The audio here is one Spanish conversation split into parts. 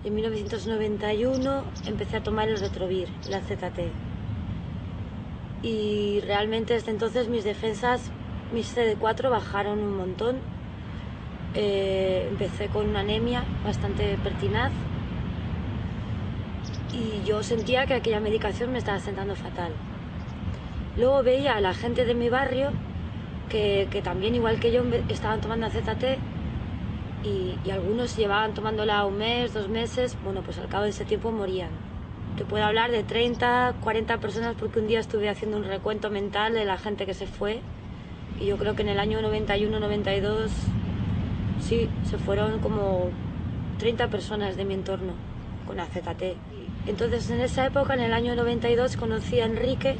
En 1991 empecé a tomar el Retrovir, la ZT. Y realmente desde entonces mis defensas, mis CD4 bajaron un montón. Empecé con una anemia bastante pertinaz y yo sentía que aquella medicación me estaba sentando fatal. Luego veía a la gente de mi barrio que también, igual que yo, estaban tomando ZT y algunos llevaban tomándola un mes, 2 meses. Bueno, pues al cabo de ese tiempo morían. Te puedo hablar de 30, 40 personas porque un día estuve haciendo un recuento mental de la gente que se fue y yo creo que en el año 91, 92, sí, se fueron como 30 personas de mi entorno con AZT. Entonces en esa época, en el año 92, conocí a Enrique,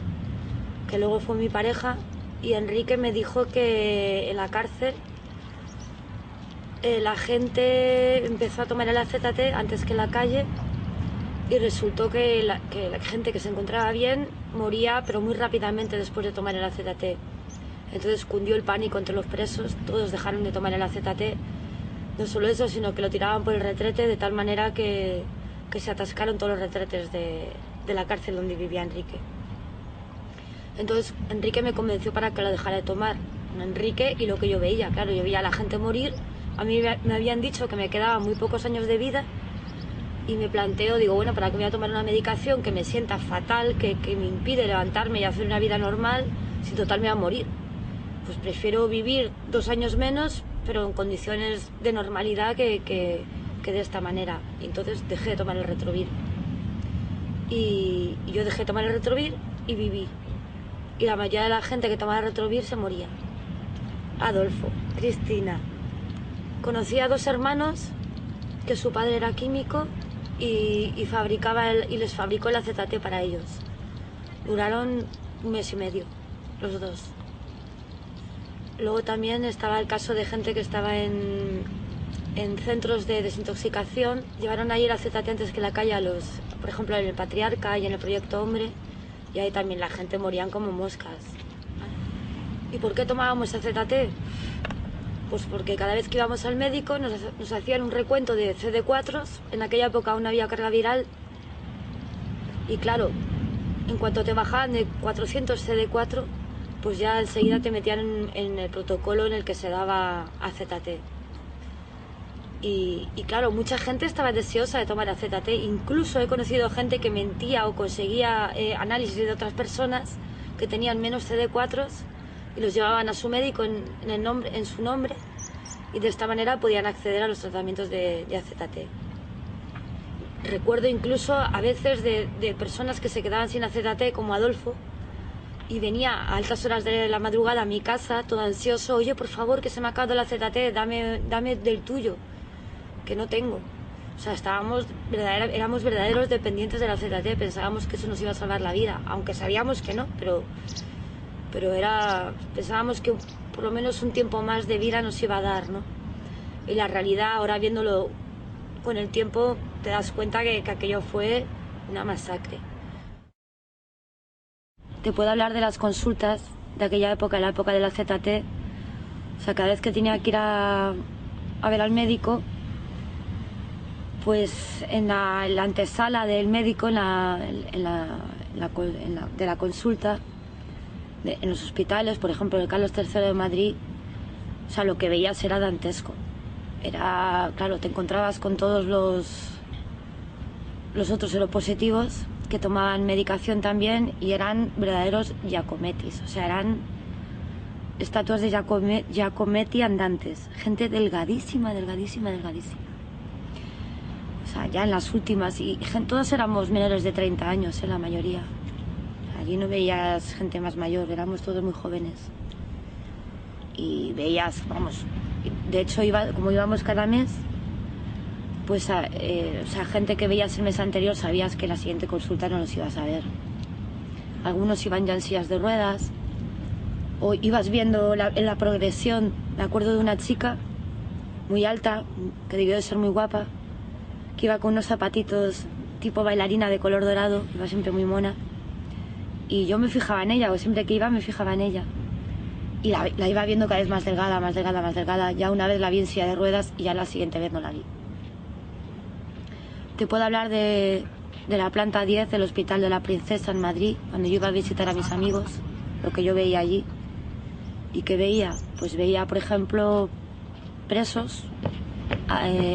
que luego fue mi pareja, y Enrique me dijo que en la cárcel la gente empezó a tomar el AZT antes que en la calle y resultó que la gente que se encontraba bien moría, pero muy rápidamente después de tomar el AZT. Entonces cundió el pánico entre los presos, todos dejaron de tomar el AZT. No solo eso, sino que lo tiraban por el retrete de tal manera que se atascaron todos los retretes de la cárcel donde vivía Enrique. Entonces Enrique me convenció para que lo dejara de tomar. Enrique y lo que yo veía, claro, yo veía a la gente morir. A mí me habían dicho que me quedaban muy pocos años de vida y me planteo, digo, bueno, ¿para qué voy a tomar una medicación que me sienta fatal, que me impide levantarme y hacer una vida normal, si total me va a morir? Pues prefiero vivir 2 años menos, pero en condiciones de normalidad que de esta manera. Y entonces dejé de tomar el Retrovir. Y yo dejé de tomar el Retrovir y viví. Y la mayoría de la gente que tomaba el Retrovir se moría. Adolfo, Cristina. Conocí a 2 hermanos que su padre era químico y les fabricó el AZT para ellos. Duraron 1 mes y medio, los 2. Luego también estaba el caso de gente que estaba en centros de desintoxicación. Llevaron ahí el AZT antes que la calle por ejemplo, en el Patriarca y en el Proyecto Hombre, y ahí también la gente morían como moscas. ¿Y por qué tomábamos AZT? Pues porque cada vez que íbamos al médico nos hacían un recuento de CD4. En aquella época aún había carga viral. Y claro, en cuanto te bajaban de 400 CD4, pues ya enseguida te metían en el protocolo en el que se daba AZT. Y claro, mucha gente estaba deseosa de tomar AZT. Incluso he conocido gente que mentía o conseguía análisis de otras personas que tenían menos CD4 y los llevaban a su médico en su nombre, y de esta manera podían acceder a los tratamientos de AZT. Recuerdo incluso a veces de personas que se quedaban sin AZT, como Adolfo, y venía a altas horas de la madrugada a mi casa todo ansioso: oye, por favor, que se me ha acabado el AZT, dame del tuyo, que no tengo. O sea, éramos verdaderos dependientes del AZT, pensábamos que eso nos iba a salvar la vida, aunque sabíamos que no, pero pensábamos que por lo menos un tiempo más de vida nos iba a dar, ¿no? Y la realidad, ahora viéndolo con el tiempo, te das cuenta que aquello fue una masacre. Te puedo hablar de las consultas de aquella época, la época de la ZT. O sea, cada vez que tenía que ir a ver al pues en la antesala del médico, de la consulta, en los hospitales, por ejemplo, en el Carlos III de Madrid, o sea, lo que veías era dantesco. Claro, te encontrabas con todos los otros seropositivos que tomaban medicación también y eran verdaderos Giacomettis, o sea, eran estatuas de Giacometti andantes, gente delgadísima, delgadísima, delgadísima. O sea, ya en las últimas, y todos éramos menores de 30 años, la mayoría. Allí no veías gente más mayor, éramos todos muy jóvenes. Y veías, vamos, de hecho, como íbamos cada mes, pues o sea, gente que veías el mes anterior sabías que la siguiente consulta no los ibas a ver. Algunos iban ya en sillas de ruedas, o ibas viendo en la progresión. Me acuerdo de una chica muy alta, que debió de ser muy guapa, que iba con unos zapatitos tipo bailarina de color dorado, iba siempre muy mona, y yo me fijaba en ella, o siempre que iba me fijaba en ella, y la iba viendo cada vez más delgada, más delgada, más delgada. Ya una vez la vi en silla de ruedas y ya la siguiente vez no la vi. Te puedo hablar de la planta 10 del Hospital de la Princesa en Madrid, cuando yo iba a visitar a mis amigos, lo que yo veía allí. ¿Y qué veía? Pues veía, por ejemplo, presos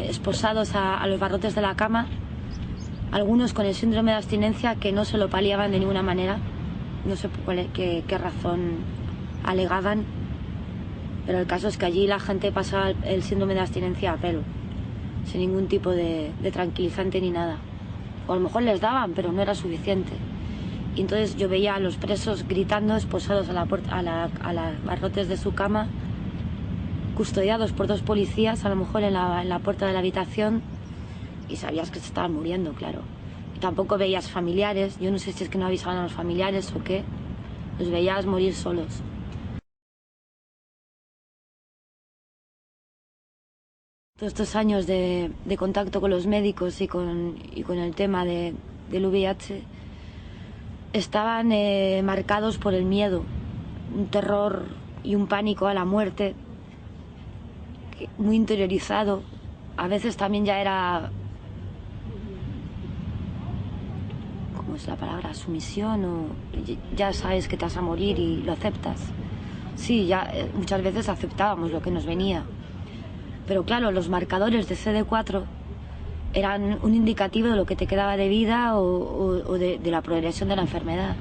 esposados a los barrotes de la cama, algunos con el síndrome de abstinencia que no se lo paliaban de ninguna manera, no sé qué razón alegaban, pero el caso es que allí la gente pasaba el síndrome de abstinencia a pelo, sin ningún tipo de tranquilizante ni nada. O a lo mejor les daban, pero no era suficiente. Y entonces yo veía a los presos gritando, esposados a las barrotes de su cama, custodiados por 2 policías, a lo mejor en la puerta de la habitación, y sabías que se estaban muriendo, claro. Y tampoco veías familiares, yo no sé si es que no avisaban a los familiares o qué, los veías morir solos. Todos estos años de contacto con los médicos y con el tema del VIH estaban marcados por el miedo, un terror y un pánico a la muerte muy interiorizado. A veces también ya era, ¿cómo es la palabra? Sumisión, o ya sabes que te vas a morir y lo aceptas. Sí, ya muchas veces aceptábamos lo que nos venía. Pero claro, los marcadores de CD4 eran un indicativo de lo que te quedaba de vida o de la progresión de la enfermedad.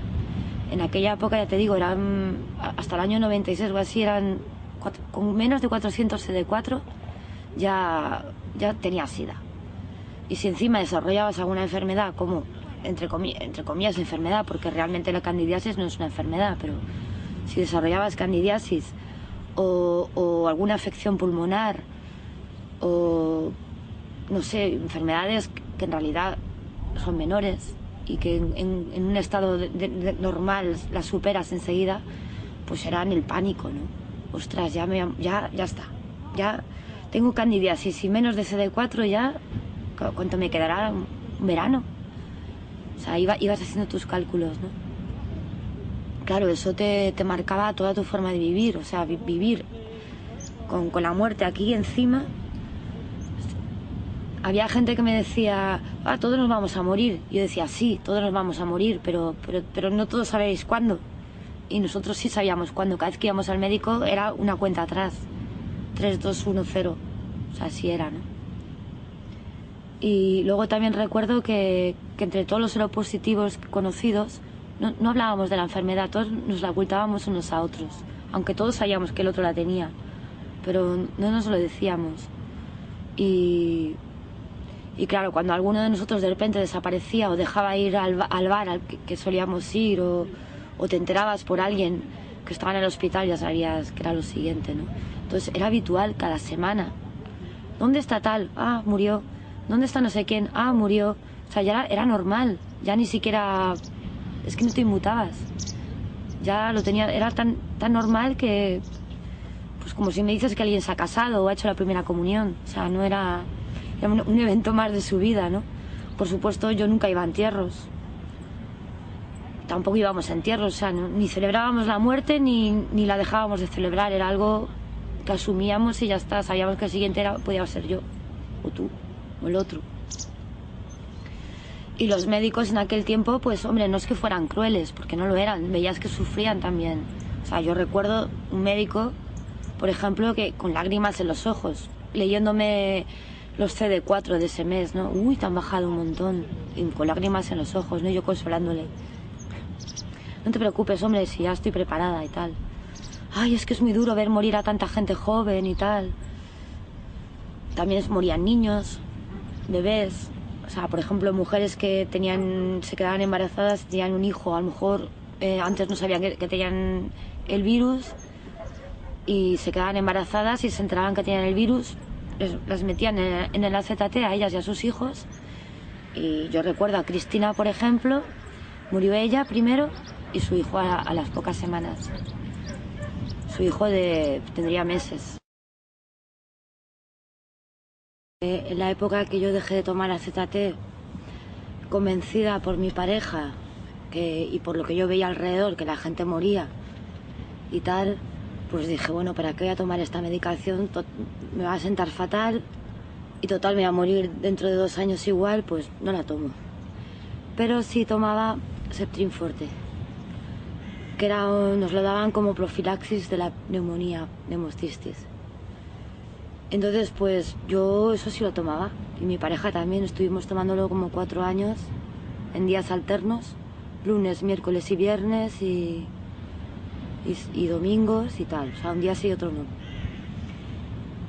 En aquella época, ya te digo, eran hasta el año 96 o así, eran con menos de 400 CD4 ya tenías SIDA. Y si encima desarrollabas alguna enfermedad, como entre comillas enfermedad, porque realmente la candidiasis no es una enfermedad, pero si desarrollabas candidiasis o alguna afección pulmonar o no sé, enfermedades que en realidad son menores y que en un estado normal las superas enseguida, pues eran el pánico, ¿no? Ostras, ya está, ya tengo candidiasis y menos de CD4 ya, ¿cuánto me quedará? Un verano. O sea, ibas haciendo tus cálculos, ¿no? Claro, eso te marcaba toda tu forma de vivir, o sea, vivir con la muerte aquí encima. Había gente que me decía, todos nos vamos a morir. Yo decía, sí, todos nos vamos a morir, pero no todos sabéis cuándo. Y nosotros sí sabíamos cuándo. Cada vez que íbamos al médico era una cuenta atrás. 3, 2, 1, 0. O sea, así era, ¿no? Y luego también recuerdo que entre todos los seropositivos conocidos no hablábamos de la enfermedad, todos nos la ocultábamos unos a otros. Aunque todos sabíamos que el otro la tenía, pero no nos lo decíamos. Y claro, cuando alguno de nosotros de repente desaparecía o dejaba ir al bar al que solíamos ir o te enterabas por alguien que estaba en el hospital, ya sabías que era lo siguiente, ¿no? Entonces era habitual cada semana. ¿Dónde está tal? Murió. ¿Dónde está no sé quién? Murió. O sea, ya era normal. Ya ni siquiera... Es que no te inmutabas. Ya lo tenía... Era tan normal que... Pues como si me dices que alguien se ha casado o ha hecho la primera comunión. O sea, no era... Era un evento más de su vida, ¿no? Por supuesto, yo nunca iba a entierros. Tampoco íbamos a entierros, o sea, ni celebrábamos la muerte ni la dejábamos de celebrar. Era algo que asumíamos y ya está. Sabíamos que el siguiente podía ser yo, o tú, o el otro. Y los médicos en aquel tiempo, pues, hombre, no es que fueran crueles, porque no lo eran. Veías que sufrían también. O sea, yo recuerdo un médico, por ejemplo, que con lágrimas en los ojos, leyéndome los CD4 de ese mes, ¿no? Uy, te han bajado un montón. Y con lágrimas en los ojos, ¿no? Yo consolándole. No te preocupes, hombre, si ya estoy preparada y tal. Ay, es que es muy duro ver morir a tanta gente joven y tal. También morían niños, bebés. O sea, por ejemplo, mujeres que se quedaban embarazadas, tenían un hijo, a lo mejor antes no sabían que tenían el virus y se quedaban embarazadas y se enteraban que tenían el virus. Las metían en el AZT a ellas y a sus hijos. Y yo recuerdo a Cristina, por ejemplo, murió ella primero y su hijo a las pocas semanas. Su hijo tendría meses. En la época que yo dejé de tomar AZT, convencida por mi pareja y por lo que yo veía alrededor, que la gente moría y tal, pues dije, bueno, ¿para qué voy a tomar esta medicación? Me va a sentar fatal, y total me voy a morir dentro de 2 años igual, pues no la tomo. Pero sí tomaba Septrin Forte, que nos lo daban como profilaxis de la neumonía, neumocistis. Entonces pues yo eso sí lo tomaba, y mi pareja también. Estuvimos tomándolo como 4 años en días alternos, lunes, miércoles y viernes y domingos y tal, o sea, un día sí y otro no.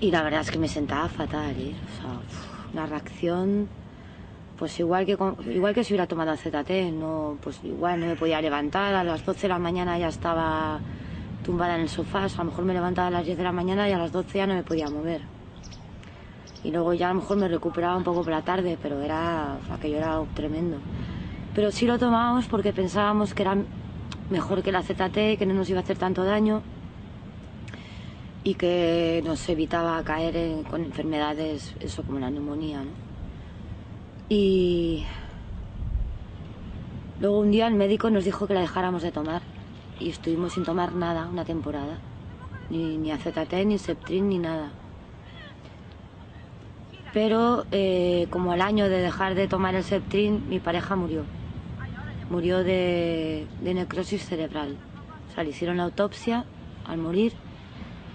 Y la verdad es que me sentaba fatal, ¿eh? O sea, una reacción, pues igual que si hubiera tomado ZT, no, pues igual no me podía levantar, a las 12 de la mañana ya estaba tumbada en el sofá, o sea, a lo mejor me levantaba a las 10 de la mañana y a las 12 ya no me podía mover. Y luego ya a lo mejor me recuperaba un poco por la tarde, pero aquello era tremendo. Pero sí lo tomábamos porque pensábamos que era mejor que la ZT, que no nos iba a hacer tanto daño y que nos evitaba caer con enfermedades, eso como la neumonía, ¿no? Y luego un día el médico nos dijo que la dejáramos de tomar y estuvimos sin tomar nada una temporada, ni AZT, ni Septrin, ni nada. Pero como al año de dejar de tomar el Septrin, mi pareja murió de necrosis cerebral. O sea, le hicieron la autopsia al morir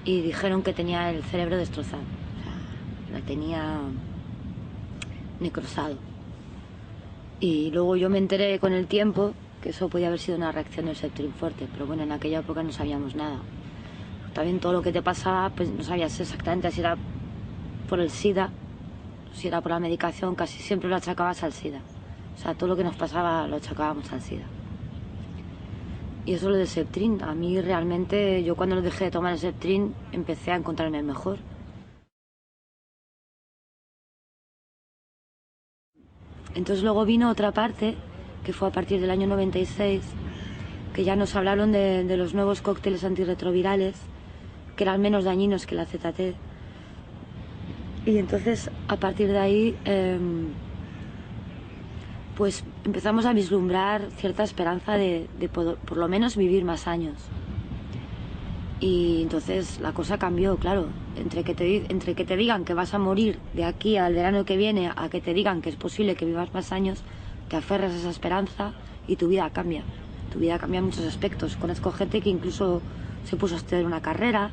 y dijeron que tenía el cerebro destrozado, o sea, la tenía necrosado. Y luego yo me enteré con el tiempo que eso podía haber sido una reacción del Septrin Forte, pero bueno, en aquella época no sabíamos nada. También todo lo que te pasaba, pues no sabías exactamente si era por el SIDA, si era por la medicación, casi siempre lo achacabas al SIDA. O sea, todo lo que nos pasaba lo achacábamos al SIDA. Y eso lo del Septrin, a mí realmente, yo cuando lo dejé de tomar el Septrin empecé a encontrarme mejor. Entonces luego vino otra parte, que fue a partir del año 96, que ya nos hablaron de los nuevos cócteles antirretrovirales, que eran menos dañinos que la ZT. Y entonces, a partir de ahí, pues empezamos a vislumbrar cierta esperanza de por lo menos vivir más años. Y entonces la cosa cambió, claro. Entre que te digan que vas a morir de aquí al verano que viene, a que te digan que es posible que vivas más años, te aferras a esa esperanza y tu vida cambia. Tu vida cambia en muchos aspectos. Conozco gente que incluso se puso a estudiar una carrera,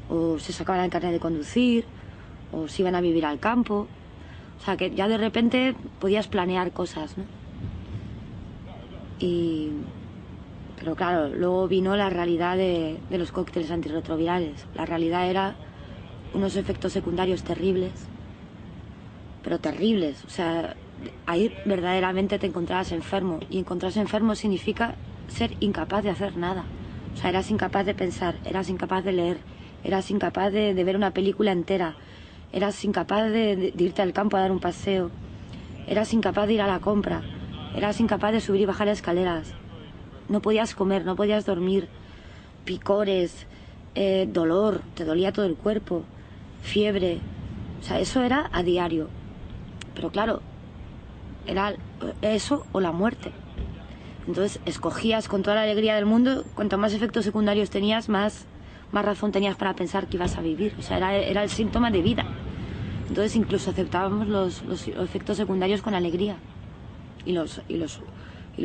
o se sacaban el carnet de conducir, o se iban a vivir al campo. O sea, que ya de repente podías planear cosas, ¿no? Pero claro, luego vino la realidad de los cócteles antirretrovirales. La realidad era unos efectos secundarios terribles, pero terribles. O sea, ahí verdaderamente te encontrabas enfermo. Y encontrarse enfermo significa ser incapaz de hacer nada. O sea, eras incapaz de pensar, eras incapaz de leer, eras incapaz de ver una película entera, eras incapaz de irte al campo a dar un paseo, eras incapaz de ir a la compra, eras incapaz de subir y bajar escaleras. No podías comer, no podías dormir, picores, dolor, te dolía todo el cuerpo, fiebre. O sea, eso era a diario. Pero claro, era eso o la muerte. Entonces escogías con toda la alegría del mundo, cuanto más efectos secundarios tenías, más razón tenías para pensar que ibas a vivir. O sea, era el síntoma de vida. Entonces incluso aceptábamos los efectos secundarios con alegría y los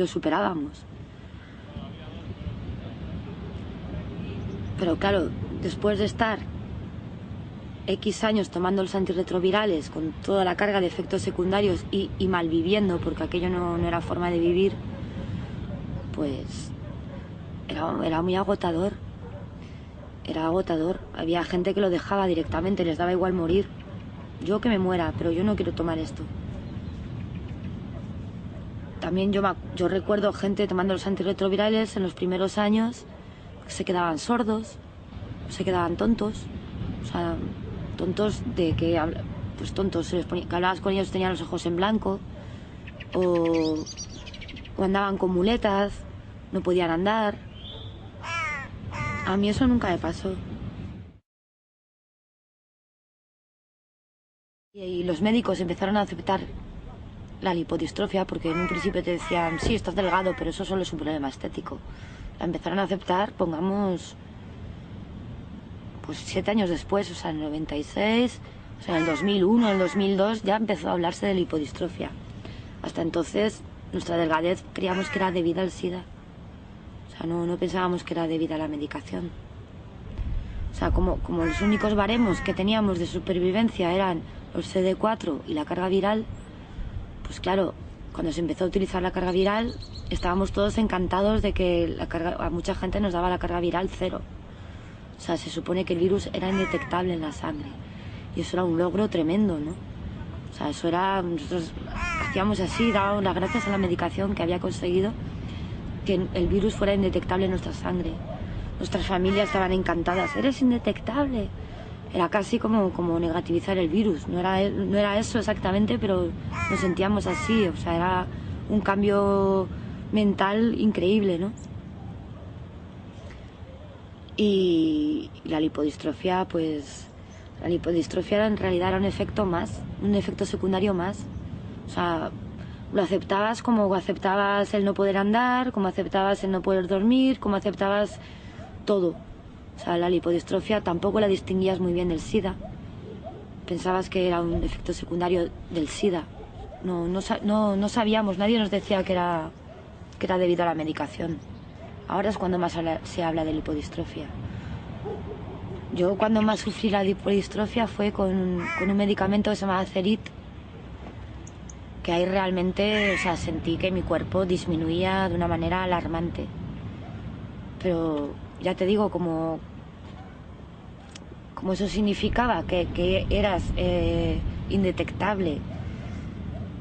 superábamos. Pero claro, después de estar X años tomando los antirretrovirales con toda la carga de efectos secundarios y malviviendo, porque aquello no era forma de vivir, pues era muy agotador. Era agotador. Había gente que lo dejaba directamente, les daba igual morir. Yo que me muera, pero yo no quiero tomar esto. También yo recuerdo gente tomando los antirretrovirales en los primeros años, se quedaban sordos, se quedaban tontos, o sea, tontos de que, pues tontos, que hablabas con ellos, tenían los ojos en blanco, o andaban con muletas, no podían andar. A mí eso nunca me pasó. Y los médicos empezaron a aceptar la lipodistrofia, porque en un principio te decían, sí, estás delgado, pero eso solo es un problema estético. La empezaron a aceptar, pongamos, pues 7 años después, o sea, en el 96, O sea, en el 2001, en el 2002 ya empezó a hablarse de lipodistrofia. Hasta entonces nuestra delgadez creíamos que era debida al SIDA. O sea, no pensábamos que era debida a la medicación. O sea, como los únicos baremos que teníamos de supervivencia eran los CD4 y la carga viral, pues claro, cuando se empezó a utilizar la carga viral, estábamos todos encantados de que a mucha gente nos daba la carga viral 0. O sea, se supone que el virus era indetectable en la sangre. Y eso era un logro tremendo, ¿no? O sea, eso era... Nosotros hacíamos así, dábamos las gracias a la medicación que había conseguido que el virus fuera indetectable en nuestra sangre. Nuestras familias estaban encantadas. ¡Eres indetectable! Era casi como negativizar el virus. No era eso exactamente, pero nos sentíamos así. O sea, era un cambio mental increíble, ¿no? Y la lipodistrofia, pues... La lipodistrofia en realidad era un efecto secundario más. O sea, lo aceptabas como aceptabas el no poder andar, como aceptabas el no poder dormir, como aceptabas todo. O sea, la lipodistrofia tampoco la distinguías muy bien del SIDA. Pensabas que era un efecto secundario del SIDA. No sabíamos, nadie nos decía que era debido a la medicación. Ahora es cuando más se habla de lipodistrofia. Yo cuando más sufrí la lipodistrofia fue con un medicamento que se llama Cerit, que ahí realmente, o sea, sentí que mi cuerpo disminuía de una manera alarmante. Pero ya te digo, como eso significaba que eras indetectable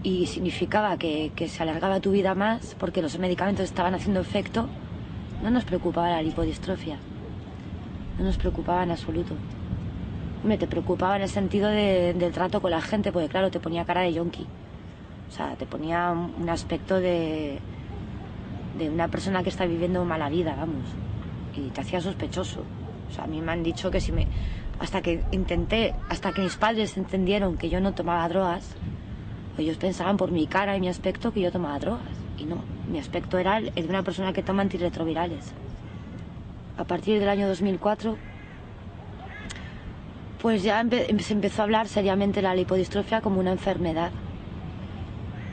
y significaba que se alargaba tu vida más porque los medicamentos estaban haciendo efecto, no nos preocupaba la lipodistrofia. No nos preocupaba en absoluto. Hombre, te preocupaba en el sentido del trato con la gente, porque claro, te ponía cara de yonki. O sea, te ponía un aspecto de una persona que está viviendo mala vida, vamos. Y te hacía sospechoso. O sea, a mí me han dicho que hasta que mis padres entendieron que yo no tomaba drogas, ellos pensaban por mi cara y mi aspecto que yo tomaba drogas. Y no, mi aspecto era el de una persona que toma antirretrovirales. A partir del año 2004, pues ya se empezó a hablar seriamente de la lipodistrofia como una enfermedad.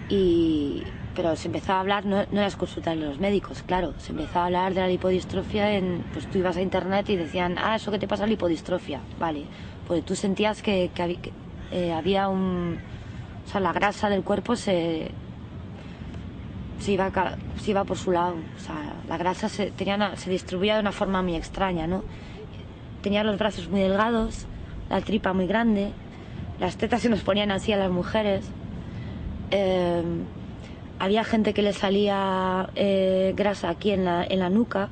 Pero se empezó a hablar, no en las consultas de los médicos, claro, se empezó a hablar de la lipodistrofia pues tú ibas a internet y decían, eso que te pasa lipodistrofia, vale, pues tú sentías que había o sea, la grasa del cuerpo se iba por su lado. O sea, la grasa se distribuía de una forma muy extraña, ¿no? Tenía los brazos muy delgados, la tripa muy grande, las tetas se nos ponían así a las mujeres. Había gente que le salía grasa aquí en la nuca,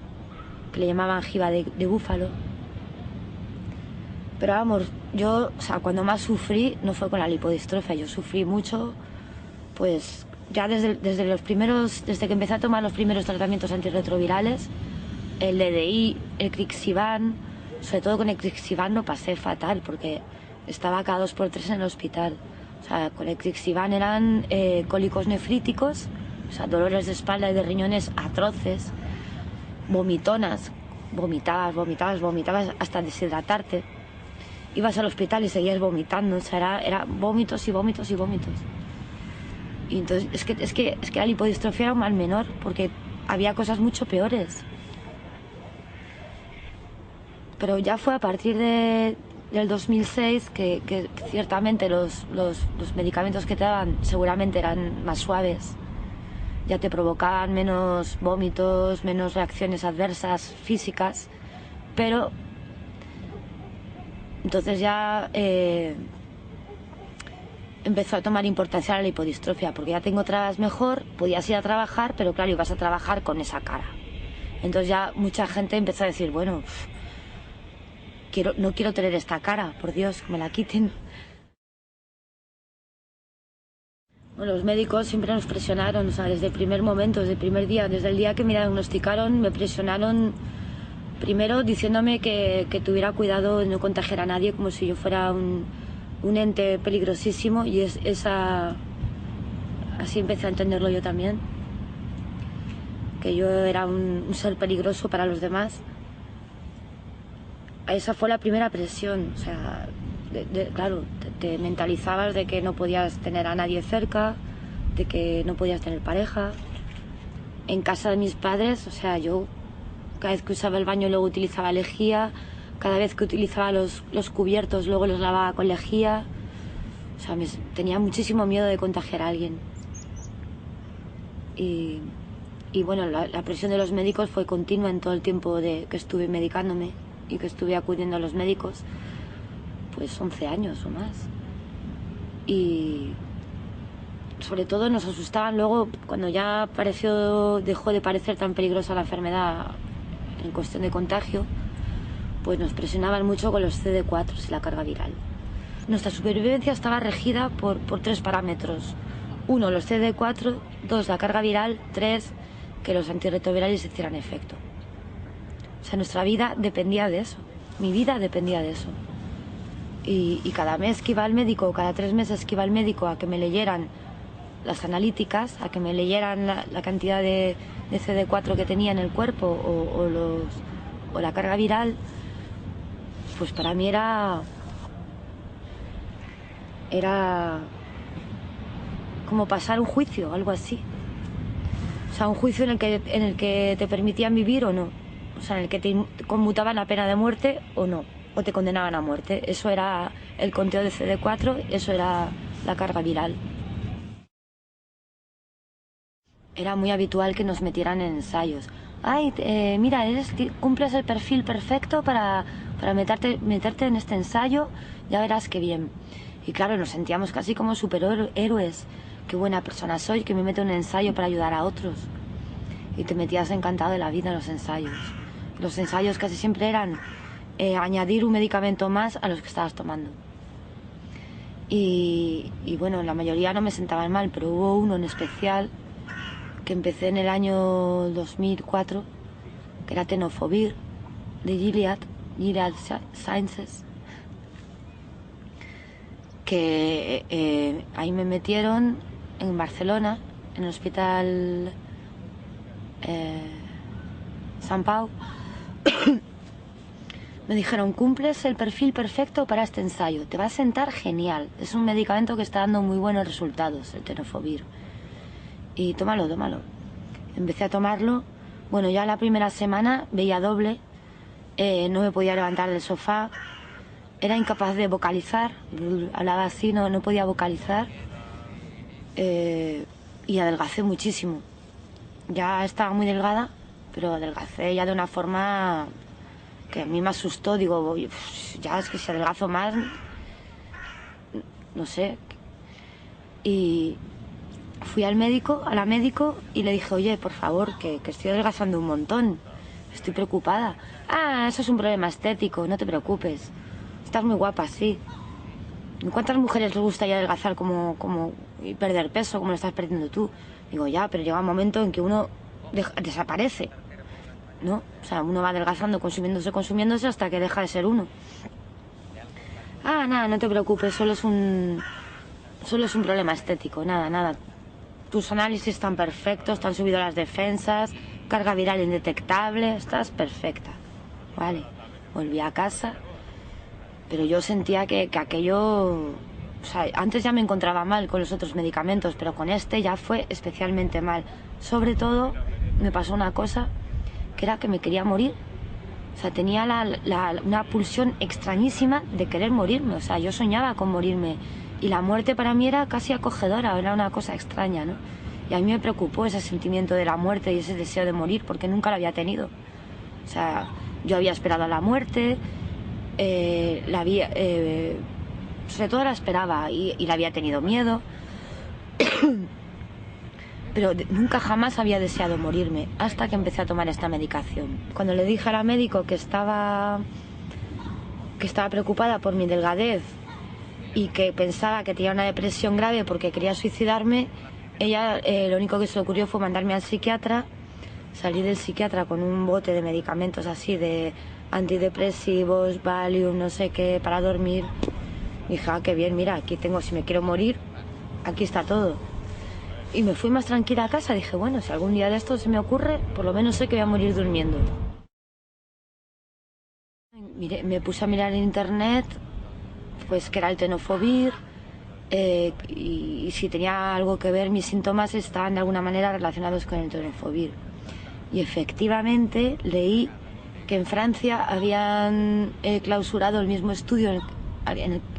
que le llamaban jiba de búfalo. Pero vamos, yo, o sea, cuando más sufrí no fue con la lipodistrofia, yo sufrí mucho, pues ya desde que empecé a tomar los primeros tratamientos antirretrovirales, el DDI, el Crixivan, sobre todo con el Crixivan lo pasé fatal porque estaba cada 2x3 en el hospital. O sea, con el Crixivan eran cólicos nefríticos, o sea, dolores de espalda y de riñones atroces, vomitonas, vomitabas hasta deshidratarte. Ibas al hospital y seguías vomitando, o sea, era vómitos y vómitos y vómitos. Y entonces es que la lipodistrofia era un mal menor, porque había cosas mucho peores. Pero ya fue a partir del 2006 que ciertamente los medicamentos que te daban seguramente eran más suaves. Ya te provocaban menos vómitos, menos reacciones adversas físicas, pero entonces ya empezó a tomar importancia la lipodistrofia, porque ya te encontrabas mejor, podías ir a trabajar, pero claro, ibas a trabajar con esa cara. Entonces ya mucha gente empezó a decir, bueno, no quiero tener esta cara, por Dios, que me la quiten. Bueno, los médicos siempre nos presionaron, o sea, desde el primer momento, desde el primer día, desde el día que me diagnosticaron, me presionaron primero diciéndome que tuviera cuidado de no contagiar a nadie, como si yo fuera un ente peligrosísimo, y así empecé a entenderlo yo también, que yo era un ser peligroso para los demás. Esa fue la primera presión, o sea, claro, te mentalizabas de que no podías tener a nadie cerca, de que no podías tener pareja. En casa de mis padres, o sea, yo cada vez que usaba el baño luego utilizaba lejía, cada vez que utilizaba los cubiertos luego los lavaba con lejía. O sea, tenía muchísimo miedo de contagiar a alguien. Y bueno, la presión de los médicos fue continua en todo el tiempo que estuve medicándome y que estuve acudiendo a los médicos, pues 11 años o más. Y sobre todo nos asustaban luego cuando ya dejó de parecer tan peligrosa la enfermedad en cuestión de contagio, pues nos presionaban mucho con los CD4 y la carga viral. Nuestra supervivencia estaba regida por 3 parámetros. 1, los CD4, 2, la carga viral, 3, que los antirretrovirales hicieran efecto. O sea, nuestra vida dependía de eso. Mi vida dependía de eso. Y cada mes que iba al médico, cada 3 meses que iba al médico a que me leyeran las analíticas, a que me leyeran la cantidad de CD4 que tenía en el cuerpo o la carga viral, pues para mí era como pasar un juicio, algo así. O sea, un juicio en el que te permitían vivir o no. O sea, en el que te conmutaban la pena de muerte o no, o te condenaban a muerte. Eso era el conteo de CD4, eso era la carga viral. Era muy habitual que nos metieran en ensayos. Ay, mira, cumples el perfil perfecto para meterte en este ensayo, ya verás qué bien. Y claro, nos sentíamos casi como superhéroes. Qué buena persona soy, que me meto en un ensayo para ayudar a otros. Y te metías encantado de la vida en los ensayos. Los ensayos casi siempre eran añadir un medicamento más a los que estabas tomando. Y bueno, la mayoría no me sentaban mal, pero hubo uno en especial que empecé en el año 2004, que era Tenofovir, de Gilead Sciences, que ahí me metieron en Barcelona, en el hospital Sant Pau. Me dijeron, cumples el perfil perfecto para este ensayo, te va a sentar genial, es un medicamento que está dando muy buenos resultados, el Tenofovir. Y tómalo. Empecé a tomarlo. Bueno, ya la primera semana veía doble, no me podía levantar del sofá, era incapaz de vocalizar, hablaba así, no podía vocalizar, y adelgacé muchísimo. Ya estaba muy delgada, pero adelgacé ya de una forma que a mí me asustó. Digo, ya es que si adelgazo más, no sé. Y fui a la médico y le dije, oye, por favor, que estoy adelgazando un montón, estoy preocupada. Ah, eso es un problema estético, no te preocupes, estás muy guapa, sí. ¿Cuántas mujeres les gustaría adelgazar y perder peso como lo estás perdiendo tú? Digo, ya, pero llega un momento en que uno desaparece, ¿no? O sea, uno va adelgazando, consumiéndose hasta que deja de ser uno. Ah, nada, no te preocupes, solo es un problema estético, nada. Tus análisis están perfectos, te han subido las defensas, carga viral indetectable, estás perfecta. Vale, volví a casa, pero yo sentía que aquello... O sea, antes ya me encontraba mal con los otros medicamentos, pero con este ya fue especialmente mal. Sobre todo, me pasó una cosa, que era que me quería morir. O sea, tenía una pulsión extrañísima de querer morirme. O sea, yo soñaba con morirme. Y la muerte para mí era casi acogedora, era una cosa extraña, ¿no? Y a mí me preocupó ese sentimiento de la muerte y ese deseo de morir, porque nunca lo había tenido. O sea, yo había esperado a la muerte, sobre todo la esperaba y la había tenido miedo, pero nunca jamás había deseado morirme hasta que empecé a tomar esta medicación. Cuando le dije a la médico que estaba preocupada por mi delgadez y que pensaba que tenía una depresión grave porque quería suicidarme, ella lo único que se le ocurrió fue mandarme al psiquiatra. Salí del psiquiatra con un bote de medicamentos así, de antidepresivos, Valium, no sé qué, para dormir. Dije, qué bien, mira, aquí tengo, si me quiero morir, aquí está todo. Y me fui más tranquila a casa. Dije, bueno, si algún día de esto se me ocurre, por lo menos sé que voy a morir durmiendo. Me puse a mirar en internet pues que era el tenofovir, y si tenía algo que ver mis síntomas estaban de alguna manera relacionados con el tenofovir. Y efectivamente leí que en Francia habían clausurado el mismo estudio,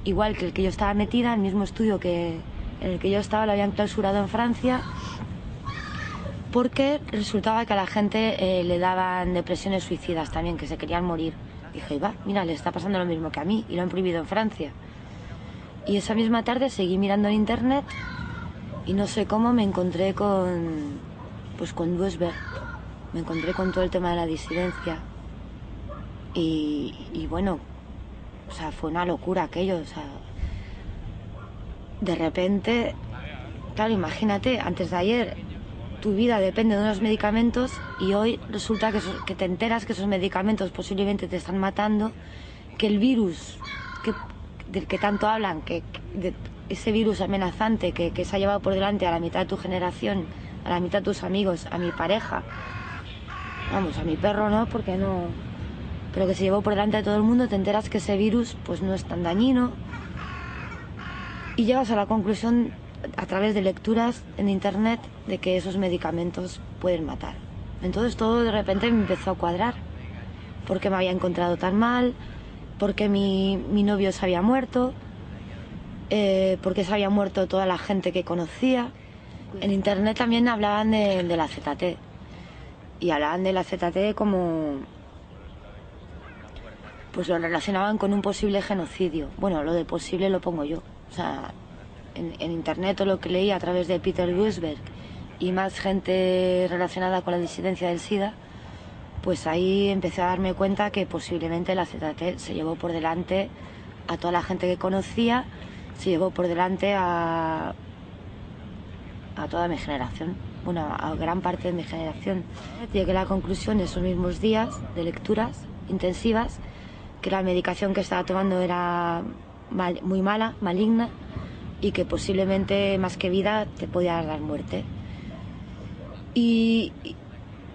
igual que el que yo estaba metida, el mismo estudio en el que yo estaba lo habían clausurado en Francia, porque resultaba que a la gente le daban depresiones suicidas también, que se querían morir. Dije, va, mira, le está pasando lo mismo que a mí, y lo han prohibido en Francia. Y esa misma tarde seguí mirando en internet y no sé cómo me encontré con Duesberg. Me encontré con todo el tema de la disidencia. Y bueno, o sea, fue una locura aquello, o sea, de repente, claro, imagínate, antes de ayer tu vida depende de unos medicamentos y hoy resulta que te enteras que esos medicamentos posiblemente te están matando, que el virus del que tanto hablan, de ese virus amenazante que se ha llevado por delante a la mitad de tu generación, a la mitad de tus amigos, a mi pareja, vamos, a mi perro no, porque no, pero que se llevó por delante de todo el mundo, te enteras que ese virus pues no es tan dañino y llegas a la conclusión a través de lecturas en internet de que esos medicamentos pueden matar. Entonces todo de repente me empezó a cuadrar, porque me había encontrado tan mal, porque mi novio se había muerto, porque se había muerto toda la gente que conocía. En internet también hablaban de la ZT, y hablaban de la ZT como, pues lo relacionaban con un posible genocidio. Bueno, lo de posible lo pongo yo, o sea, en internet todo lo que leí a través de Peter Duesberg y más gente relacionada con la disidencia del SIDA, pues ahí empecé a darme cuenta que posiblemente la ZT se llevó por delante a toda la gente que conocía, se llevó por delante a toda mi generación, bueno, a gran parte de mi generación. Llegué a la conclusión esos mismos días de lecturas intensivas que la medicación que estaba tomando era muy mala, maligna, y que posiblemente más que vida te podía dar muerte. Y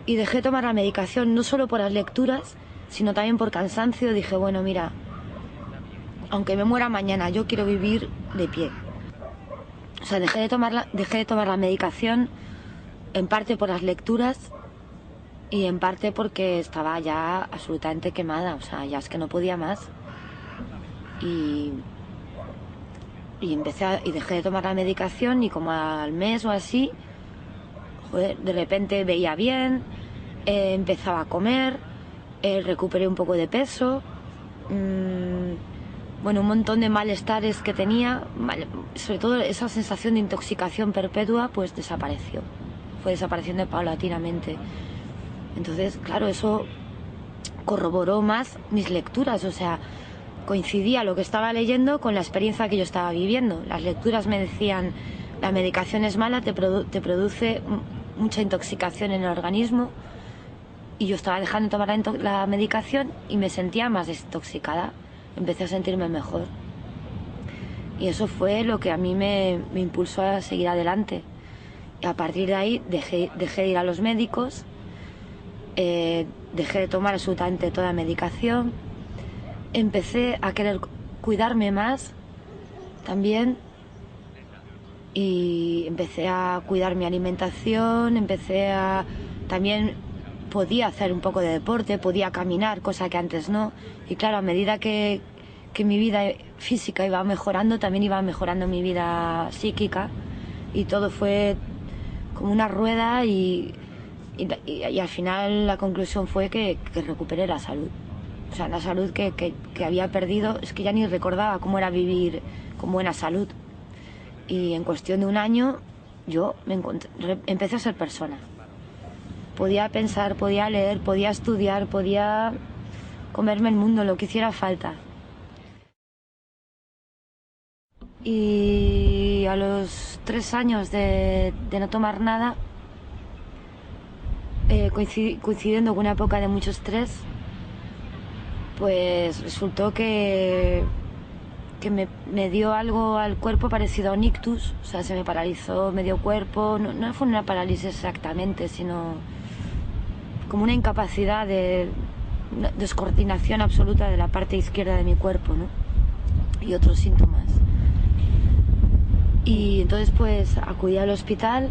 dejé de tomar la medicación no solo por las lecturas, sino también por cansancio. Dije, bueno, mira, aunque me muera mañana, yo quiero vivir de pie. O sea, dejé de tomar la medicación en parte por las lecturas y en parte porque estaba ya absolutamente quemada. O sea, ya es que no podía más. Y dejé de tomar la medicación y como al mes o así, joder, de repente veía bien, empezaba a comer, recuperé un poco de peso, bueno, un montón de malestares que tenía, sobre todo esa sensación de intoxicación perpetua, pues desapareció, fue desapareciendo paulatinamente. Entonces, claro, eso corroboró más mis lecturas, o sea, coincidía lo que estaba leyendo con la experiencia que yo estaba viviendo. Las lecturas me decían, la medicación es mala, te produce mucha intoxicación en el organismo, y yo estaba dejando de tomar la medicación y me sentía más desintoxicada, empecé a sentirme mejor. Y eso fue lo que a mí me impulsó a seguir adelante. Y a partir de ahí dejé de ir a los médicos, dejé de tomar absolutamente toda medicación, empecé a querer cuidarme más también y empecé a cuidar mi alimentación, también podía hacer un poco de deporte, podía caminar, cosa que antes no. Y claro, a medida que mi vida física iba mejorando, también iba mejorando mi vida psíquica, y todo fue como una rueda y al final la conclusión fue que recuperé la salud. O sea, la salud que había perdido, es que ya ni recordaba cómo era vivir con buena salud. Y en cuestión de un año yo empecé a ser persona. Podía pensar, podía leer, podía estudiar, podía comerme el mundo, lo que hiciera falta. Y a los 3 años de no tomar nada, coincidiendo con una época de mucho estrés, pues resultó que me dio algo al cuerpo parecido a un ictus. O sea, se me paralizó medio cuerpo, no fue una parálisis exactamente, sino como una incapacidad una descoordinación absoluta de la parte izquierda de mi cuerpo, ¿no? y otros síntomas. Y entonces pues acudí al hospital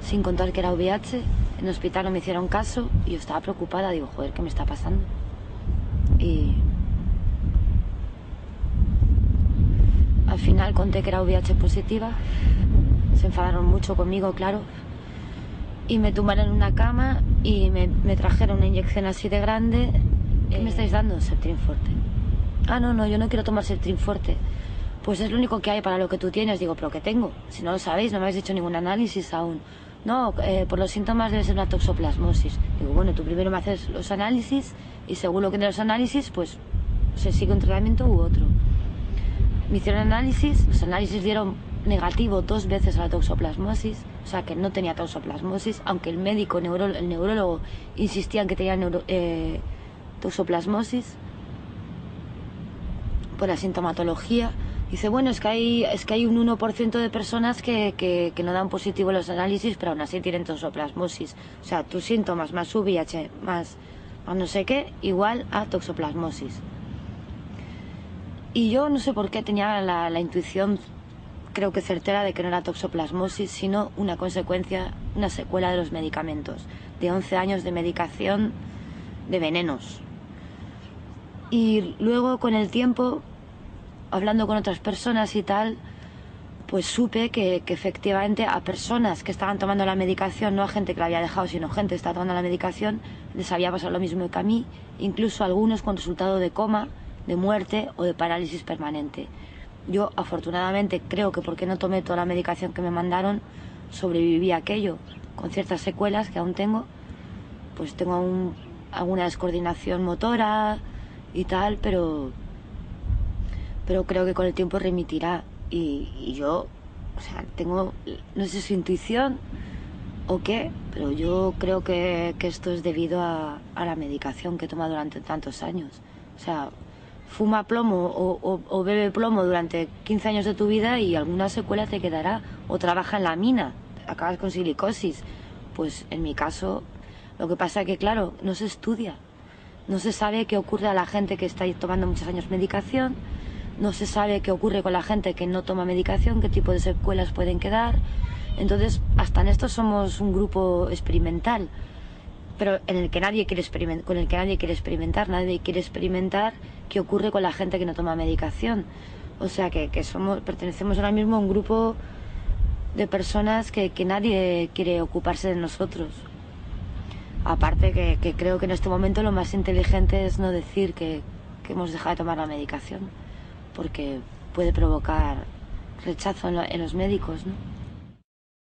sin contar que era VIH. En el hospital no me hicieron caso y yo estaba preocupada, digo, joder, ¿qué me está pasando? Y al final conté que era VIH positiva, se enfadaron mucho conmigo, claro, y me tumbaron en una cama y me trajeron una inyección así de grande. ¿Qué me estáis dando? Septrin Forte. Ah, no, yo no quiero tomar Septrin Forte. Pues es lo único que hay para lo que tú tienes. Digo, ¿pero qué tengo? Si no lo sabéis, no me habéis hecho ningún análisis aún. No, por los síntomas debe ser una toxoplasmosis. Digo, bueno, tú primero me haces los análisis y según lo que de los análisis, pues se sigue un tratamiento u otro. Me hicieron análisis, los análisis dieron negativo 2 veces a la toxoplasmosis, o sea que no tenía toxoplasmosis, aunque el médico, el neurólogo insistía en que tenía toxoplasmosis por la sintomatología. Dice, bueno, es que hay un 1% de personas que no dan positivo los análisis, pero aún así tienen toxoplasmosis. O sea, tus síntomas más VIH más no sé qué, igual a toxoplasmosis. Y yo no sé por qué tenía la intuición, creo que certera, de que no era toxoplasmosis, sino una consecuencia, una secuela de los medicamentos, de 11 años de medicación de venenos. Y luego, con el tiempo, hablando con otras personas y tal, pues supe que efectivamente a personas que estaban tomando la medicación, no a gente que la había dejado, sino gente que estaba tomando la medicación, les había pasado lo mismo que a mí, incluso algunos con resultado de coma, de muerte o de parálisis permanente. Yo, afortunadamente, creo que porque no tomé toda la medicación que me mandaron, sobreviví a aquello, con ciertas secuelas que aún tengo. Pues tengo alguna descoordinación motora y tal, pero creo que con el tiempo remitirá. Y yo, o sea, tengo, no sé si intuición o qué, pero yo creo que esto es debido a la medicación que he tomado durante tantos años. O sea, fuma plomo o bebe plomo durante 15 años de tu vida y alguna secuela te quedará. O trabaja en la mina, acabas con silicosis. Pues en mi caso, lo que pasa es que, claro, no se estudia. No se sabe qué ocurre a la gente que está tomando muchos años medicación. No se sabe qué ocurre con la gente que no toma medicación, qué tipo de secuelas pueden quedar. Entonces, hasta en esto somos un grupo experimental, pero en el que nadie quiere con el que nadie quiere experimentar qué ocurre con la gente que no toma medicación. O sea que pertenecemos ahora mismo a un grupo de personas que nadie quiere ocuparse de nosotros. Aparte que creo que en este momento lo más inteligente es no decir que hemos dejado de tomar la medicación, porque puede provocar rechazo en los médicos, ¿no?